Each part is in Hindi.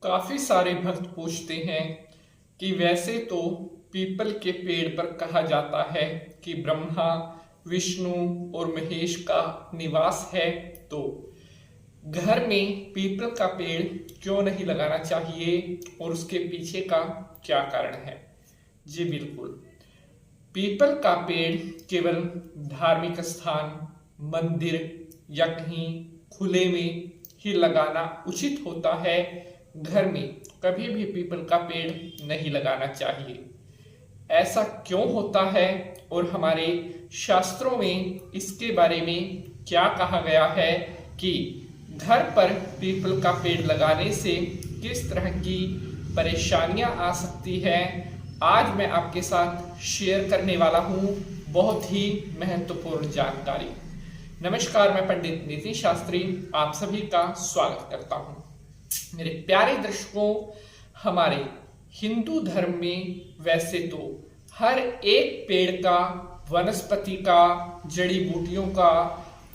काफी सारे भक्त पूछते हैं कि वैसे तो पीपल के पेड़ पर कहा जाता है कि ब्रह्मा, विष्णु और महेश का निवास है, तो घर में पीपल का पेड़ क्यों नहीं लगाना चाहिए और उसके पीछे का क्या कारण है। जी बिल्कुल, पीपल का पेड़ केवल धार्मिक स्थान, मंदिर या कहीं खुले में ही लगाना उचित होता है। घर में कभी भी पीपल का पेड़ नहीं लगाना चाहिए। ऐसा क्यों होता है और हमारे शास्त्रों में इसके बारे में क्या कहा गया है कि घर पर पीपल का पेड़ लगाने से किस तरह की परेशानियां आ सकती है, आज मैं आपके साथ शेयर करने वाला हूं बहुत ही महत्वपूर्ण जानकारी। नमस्कार, मैं पंडित नितिन शास्त्री आप सभी का स्वागत करता हूं। मेरे प्यारे दर्शकों, हमारे हिंदू धर्म में वैसे तो हर एक पेड़ का, वनस्पति का, जड़ी बूटियों का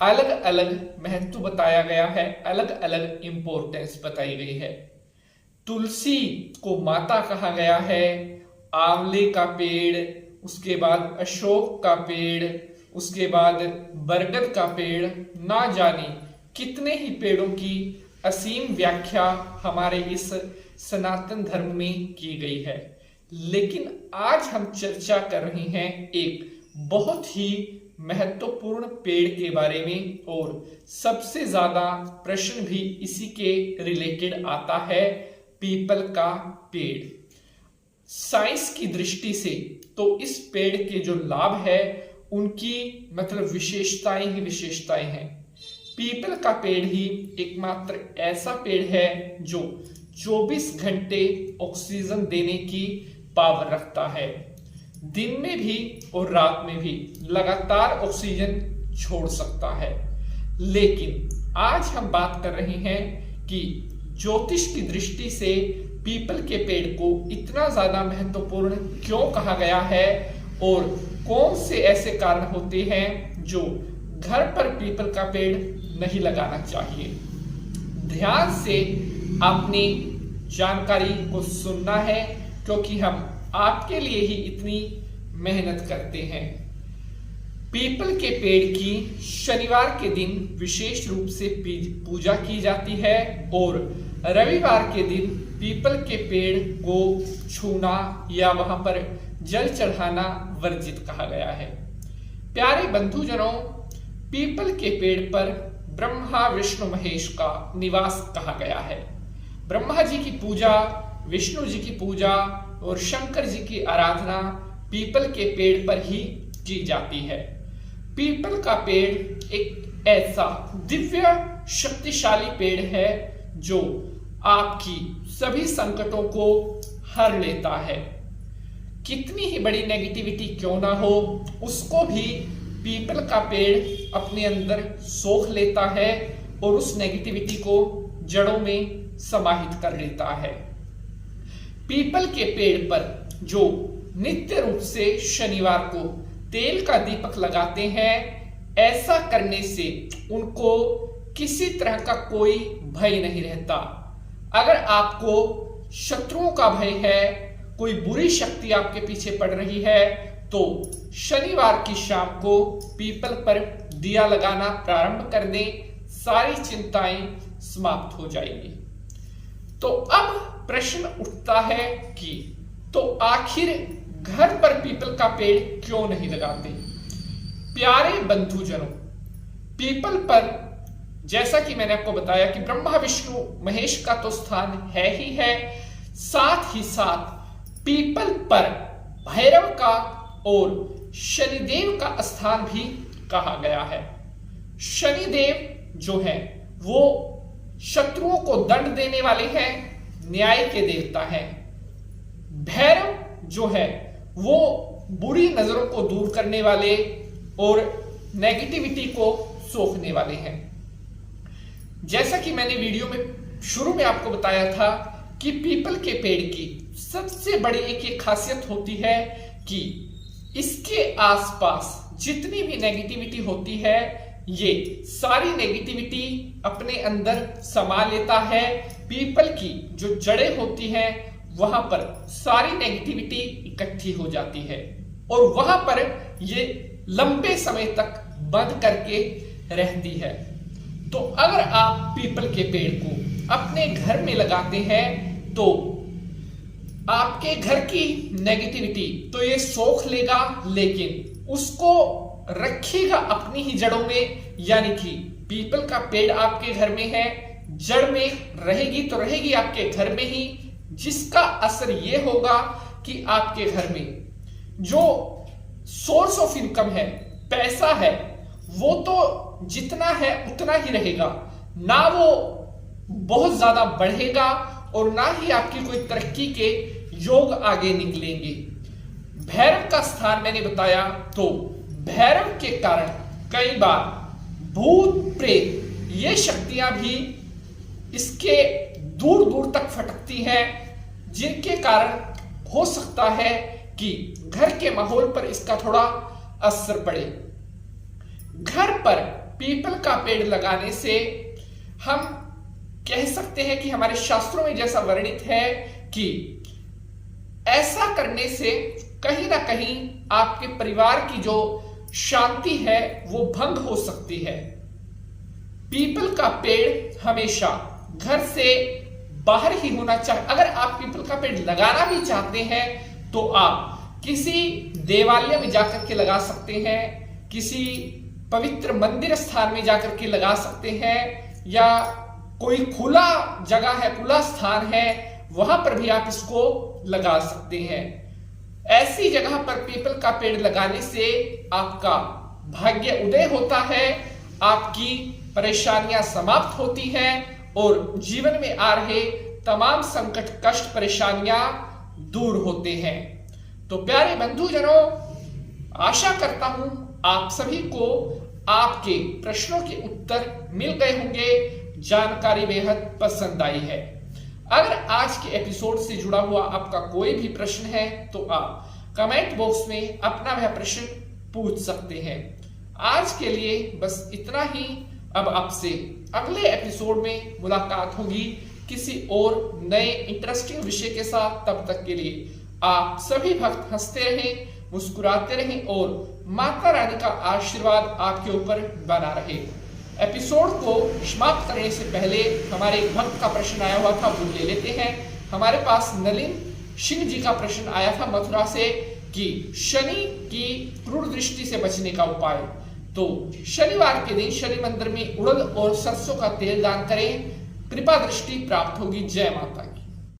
अलग अलग महत्व बताया गया है, अलग अलग इंपॉर्टेंस बताई गई है। तुलसी को माता कहा गया है, आंवले का पेड़, उसके बाद अशोक का पेड़, उसके बाद बरगद का पेड़, ना जाने कितने ही पेड़ों की असीम व्याख्या हमारे इस सनातन धर्म में की गई है। लेकिन आज हम चर्चा कर रहे हैं एक बहुत ही महत्वपूर्ण पेड़ के बारे में, और सबसे ज्यादा प्रश्न भी इसी के रिलेटेड आता है, पीपल का पेड़। साइंस की दृष्टि से तो इस पेड़ के जो लाभ है उनकी विशेषताएं ही विशेषताएं हैं। पीपल का पेड़ ही एकमात्र ऐसा पेड़ है जो 24 घंटे ऑक्सीजन देने की पावर रखता है। दिन में भी और रात में भी लगातार ऑक्सीजन छोड़ सकता है। लेकिन आज हम बात कर रहे हैं कि ज्योतिष की दृष्टि से पीपल के पेड़ को इतना ज्यादा महत्वपूर्ण क्यों कहा गया है और कौन से ऐसे कारण होते हैं जो घर पर पीपल का पेड़ नहीं लगाना चाहिए। ध्यान से आपने जानकारी को सुनना है, क्योंकि हम आपके लिए ही इतनी मेहनत करते हैं। पीपल के पेड़ की शनिवार के दिन विशेष रूप से पूजा की जाती है और रविवार के दिन पीपल के पेड़ को छूना या वहां पर जल चढ़ाना वर्जित कहा गया है। प्यारे बंधुजनों, पीपल के पेड़ पर ब्रह्मा, विष्णु, महेश का निवास कहा गया है। ब्रह्मा जी की पूजा, विष्णु जी की पूजा और शंकर जी की आराधना पीपल के पेड़ पर ही की जाती है। पीपल का पेड़ एक ऐसा दिव्य शक्तिशाली पेड़ है जो आपकी सभी संकटों को हर लेता है। कितनी ही बड़ी नेगेटिविटी क्यों ना हो, उसको भी पीपल का पेड़ अपने अंदर सोख लेता है और उस नेगेटिविटी को जड़ों में समाहित कर लेता है। पीपल के पेड़ पर जो नित्य रूप से शनिवार को तेल का दीपक लगाते हैं, ऐसा करने से उनको किसी तरह का कोई भय नहीं रहता। अगर आपको शत्रुओं का भय है, कोई बुरी शक्ति आपके पीछे पड़ रही है, तो शनिवार की शाम को पीपल पर दिया लगाना प्रारंभ कर दें, सारी चिंताएं समाप्त हो जाएंगी। तो अब प्रश्न उठता है कि तो आखिर घर पर पीपल का पेड़ क्यों नहीं लगाते। प्यारे बंधुजनों, पीपल पर जैसा कि मैंने आपको बताया कि ब्रह्मा, विष्णु, महेश का तो स्थान है ही है, साथ ही साथ पीपल पर भैरव का और शनिदेव का स्थान भी कहा गया है। शनिदेव जो है वो शत्रुओं को दंड देने वाले हैं, न्याय के देवता हैं। भैरव जो है वो बुरी नजरों को दूर करने वाले और नेगेटिविटी को सोखने वाले हैं। जैसा कि मैंने वीडियो में शुरू में आपको बताया था कि पीपल के पेड़ की सबसे बड़ी एक खासियत होती है कि इसके आसपास जितनी भी नेगेटिविटी होती है, ये सारी नेगेटिविटी अपने अंदर समा लेता है। पीपल की जो जड़ें होती हैं वहां पर सारी नेगेटिविटी इकट्ठी हो जाती है और वहां पर ये लंबे समय तक बंद करके रहती है। तो अगर आप पीपल के पेड़ को अपने घर में लगाते हैं तो आपके घर की नेगेटिविटी तो ये सोख लेगा, लेकिन उसको रखेगा अपनी ही जड़ों में। यानी कि पीपल का पेड़ आपके घर में है, जड़ में रहेगी तो रहेगी आपके घर में ही, जिसका असर ये होगा कि आपके घर में जो सोर्स ऑफ इनकम है, पैसा है, वो तो जितना है उतना ही रहेगा, ना वो बहुत ज्यादा बढ़ेगा और ना ही आपकी कोई तरक्की के योग आगे निकलेंगे। भैरव का स्थान मैंने बताया, तो भैरव के कारण कई बार भूत प्रेत ये शक्तियां भी इसके दूर दूर तक फटकती हैं, जिनके कारण हो सकता है कि घर के माहौल पर इसका थोड़ा असर पड़े। घर पर पीपल का पेड़ लगाने से हम कह सकते हैं कि हमारे शास्त्रों में जैसा वर्णित है कि ऐसा करने से कहीं ना कहीं आपके परिवार की जो शांति है वो भंग हो सकती है। पीपल का पेड़ हमेशा घर से बाहर ही होना चाहिए। अगर आप पीपल का पेड़ लगाना भी चाहते हैं तो आप किसी देवालय में जाकर के लगा सकते हैं, किसी पवित्र मंदिर स्थान में जाकर के लगा सकते हैं, या कोई खुला जगह है, खुला स्थान है, वहां पर भी आप इसको लगा सकते हैं। ऐसी जगह पर पीपल का पेड़ लगाने से आपका भाग्य उदय होता है, आपकी परेशानियां समाप्त होती हैं और जीवन में आ रहे तमाम संकट, कष्ट, परेशानियां दूर होते हैं। तो प्यारे बंधुजनों, आशा करता हूं आप सभी को आपके प्रश्नों के उत्तर मिल गए होंगे, जानकारी बेहद पसंद आई है। अगर आज के एपिसोड से जुड़ा हुआ आपका कोई भी प्रश्न है तो आप कमेंट बॉक्स में अपना वह प्रश्न पूछ सकते हैं। आज के लिए बस इतना ही। अब आपसे अगले एपिसोड में मुलाकात होगी किसी और नए इंटरेस्टिंग विषय के साथ। तब तक के लिए आप सभी भक्त हंसते रहें, मुस्कुराते रहें और माता रानी का आशीर्वाद आपके ऊपर बना रहे। एपिसोड को समाप्त करने से पहले हमारे एक भक्त का प्रश्न आया हुआ था, वो ले लेते हैं। हमारे पास नलिन सिंह जी का प्रश्न आया था मथुरा से कि शनि की क्रूर दृष्टि से बचने का उपाय। तो शनिवार के दिन शनि मंदिर में उड़द और सरसों का तेल दान करें, कृपा दृष्टि प्राप्त होगी। जय माता।